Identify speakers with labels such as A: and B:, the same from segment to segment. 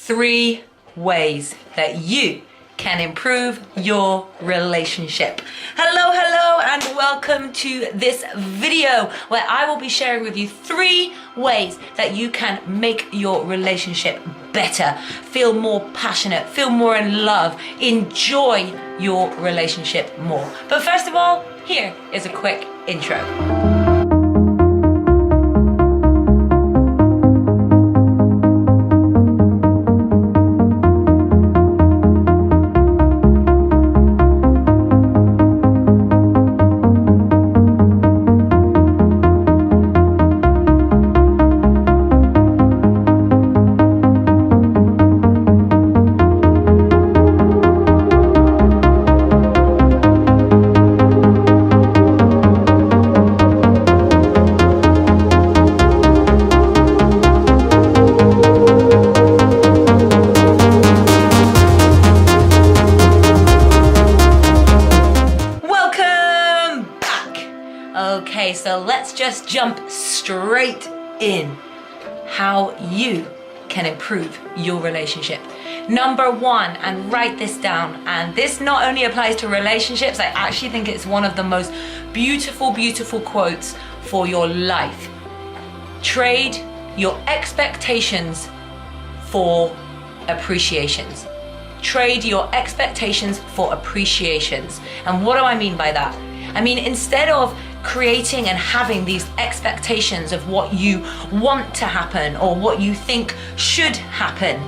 A: 3 ways that you can improve your relationship. Hello, and welcome to this video where I will be sharing with you 3 ways that you can make your relationship better, feel more passionate, feel more in love, enjoy your relationship more. But first of all, here is a quick intro. Okay, so let's just jump straight in. How you can improve your relationship. Number 1, and write this down, and this not only applies to relationships, I actually think it's one of the most beautiful quotes for your life. Trade your expectations for appreciations. Trade your expectations for appreciations. And what do I mean by that? I mean, instead of creating and having these expectations of what you want to happen or what you think should happen,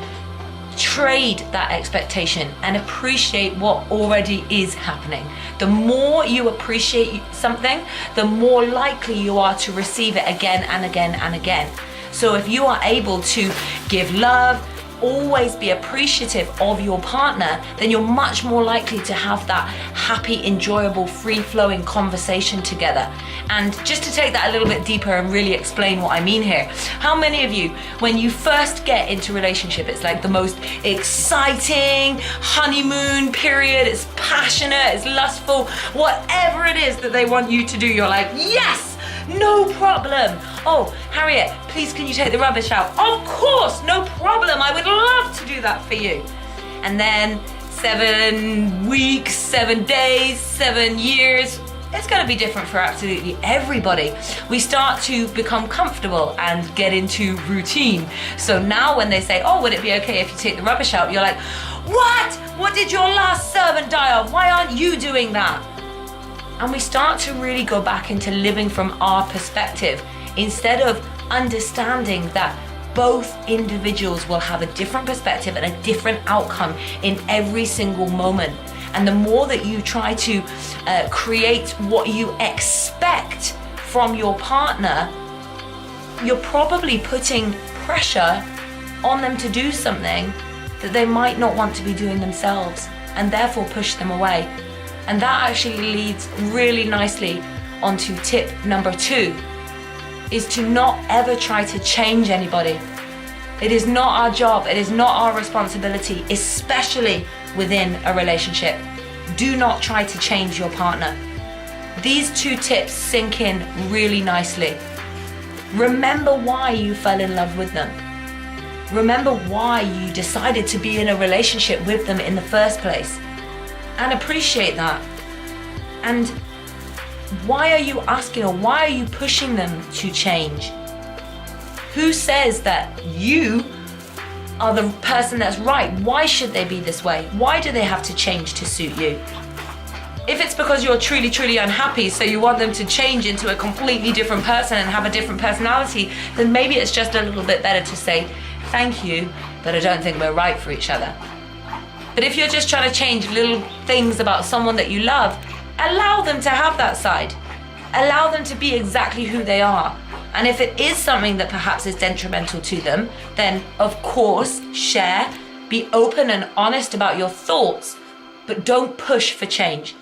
A: trade that expectation and appreciate what already is happening. The more you appreciate something, the more likely you are to receive it again and again and again. So if you are able to give love, always be appreciative of your partner, then you're much more likely to have that happy, enjoyable, free-flowing conversation together. And just to take that a little bit deeper and really explain what I mean here, how many of you, when you first get into a relationship, it's like the most exciting honeymoon period, it's passionate, it's lustful, whatever it is that they want you to do, you're like, yes! No problem. Oh, Harriet, please can you take the rubbish out? Of course, no problem. I would love to do that for you. And then 7 weeks, 7 days, 7 years, it's going to be different for absolutely everybody. We start to become comfortable and get into routine. So now when they say, oh, would it be okay if you take the rubbish out? You're like, what? What did your last servant die of? Why aren't you doing that? And we start to really go back into living from our perspective instead of understanding that both individuals will have a different perspective and a different outcome in every single moment. And the more that you try to create what you expect from your partner, you're probably putting pressure on them to do something that they might not want to be doing themselves, and therefore push them away. And that actually leads really nicely onto tip number 2, is to not ever try to change anybody. It is not our job, it is not our responsibility, especially within a relationship. Do not try to change your partner. These 2 tips sink in really nicely. Remember why you fell in love with them. Remember why you decided to be in a relationship with them in the first place. And appreciate that. And why are you asking, or why are you pushing them to change? Who says that you are the person that's right? Why should they be this way? Why do they have to change to suit you? If it's because you're truly unhappy, so you want them to change into a completely different person and have a different personality, then maybe it's just a little bit better to say, thank you, but I don't think we're right for each other. But if you're just trying to change little things about someone that you love, allow them to have that side. Allow them to be exactly who they are. And if it is something that perhaps is detrimental to them, then of course, share, be open and honest about your thoughts, but don't push for change.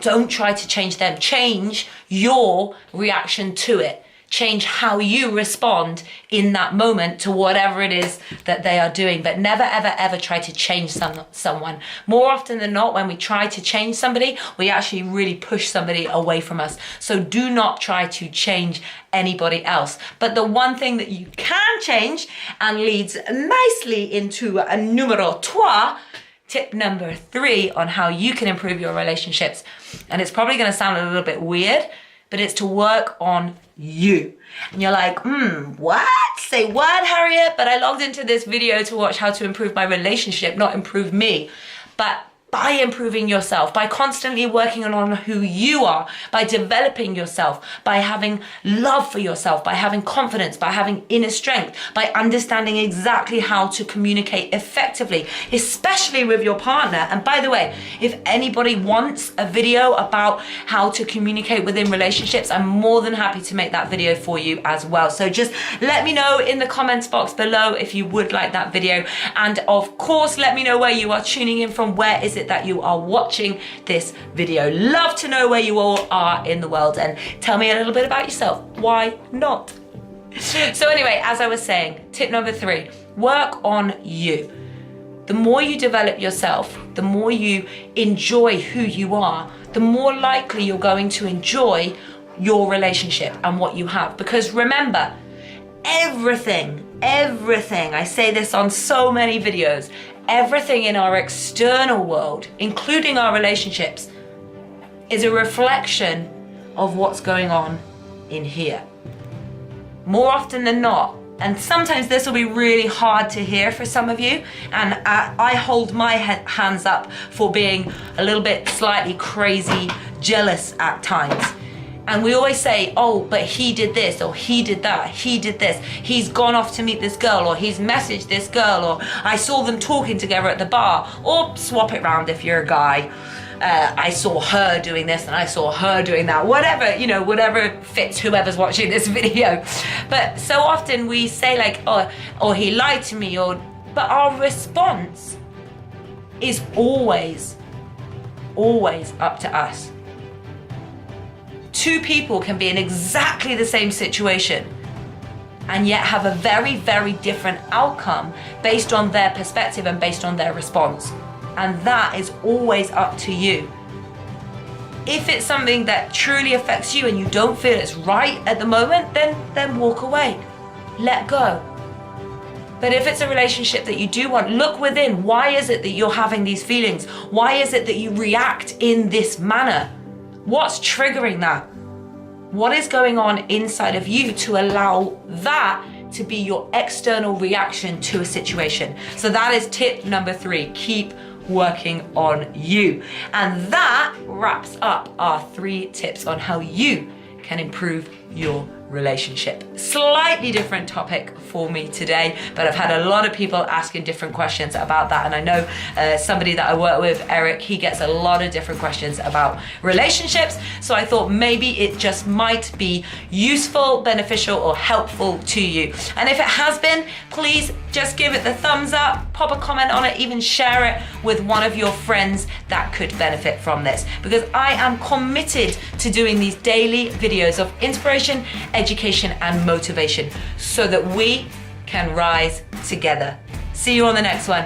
A: Don't try to change them. Change your reaction to it. change how you respond in that moment to whatever it is that they are doing. But never, ever, ever try to change someone. More often than not, when we try to change somebody, we actually really push somebody away from us. So do not try to change anybody else. But the one thing that you can change, and leads nicely into a numero trois, tip number 3 on how you can improve your relationships. And it's probably going to sound a little bit weird, but it's to work on you. And you're like, what? Say what, Harriet? But I logged into this video to watch how to improve my relationship, not improve me. But by improving yourself, by constantly working on who you are, by developing yourself, by having love for yourself, by having confidence, by having inner strength, by understanding exactly how to communicate effectively, especially with your partner. And by the way, if anybody wants a video about how to communicate within relationships, I'm more than happy to make that video for you as well. So just let me know in the comments box below if you would like that video. And of course, let me know where you are tuning in from. Where is it that you are watching this video? Love to know where you all are in the world, and tell me a little bit about yourself. Why not? So anyway, as I was saying, tip number 3, work on you. The more you develop yourself, the more you enjoy who you are, the more likely you're going to enjoy your relationship and what you have. Because remember, everything, I say this on so many videos, everything in our external world, including our relationships, is a reflection of what's going on in here. More often than not, and sometimes this will be really hard to hear for some of you, and I hold my hands up for being a little bit slightly crazy, jealous at times. And we always say, oh, but he did this, or he did that, he did this, he's gone off to meet this girl, or he's messaged this girl, or I saw them talking together at the bar, or swap it round if you're a guy. I saw her doing this and I saw her doing that, whatever, whatever fits whoever's watching this video. But so often we say like, oh, he lied to me, but our response is always up to us. Two people can be in exactly the same situation and yet have a very, very different outcome based on their perspective and based on their response. And that is always up to you. If it's something that truly affects you and you don't feel it's right at the moment, then walk away. Let go. But if it's a relationship that you do want, look within. Why is it that you're having these feelings? Why is it that you react in this manner? What's triggering that? What is going on inside of you to allow that to be your external reaction to a situation? So that is tip number 3. Keep working on you. And that wraps up our 3 tips on how you can improve your relationship. Slightly different topic for me today, but I've had a lot of people asking different questions about that, and I know somebody that I work with, Eric, he gets a lot of different questions about relationships, so I thought maybe it just might be useful, beneficial, or helpful to you. And if it has been, please just give it the thumbs up, pop a comment on it, even share it with one of your friends that could benefit from this, because I am committed to doing these daily videos of inspiration, education, and motivation so that we can rise together. See you on the next one.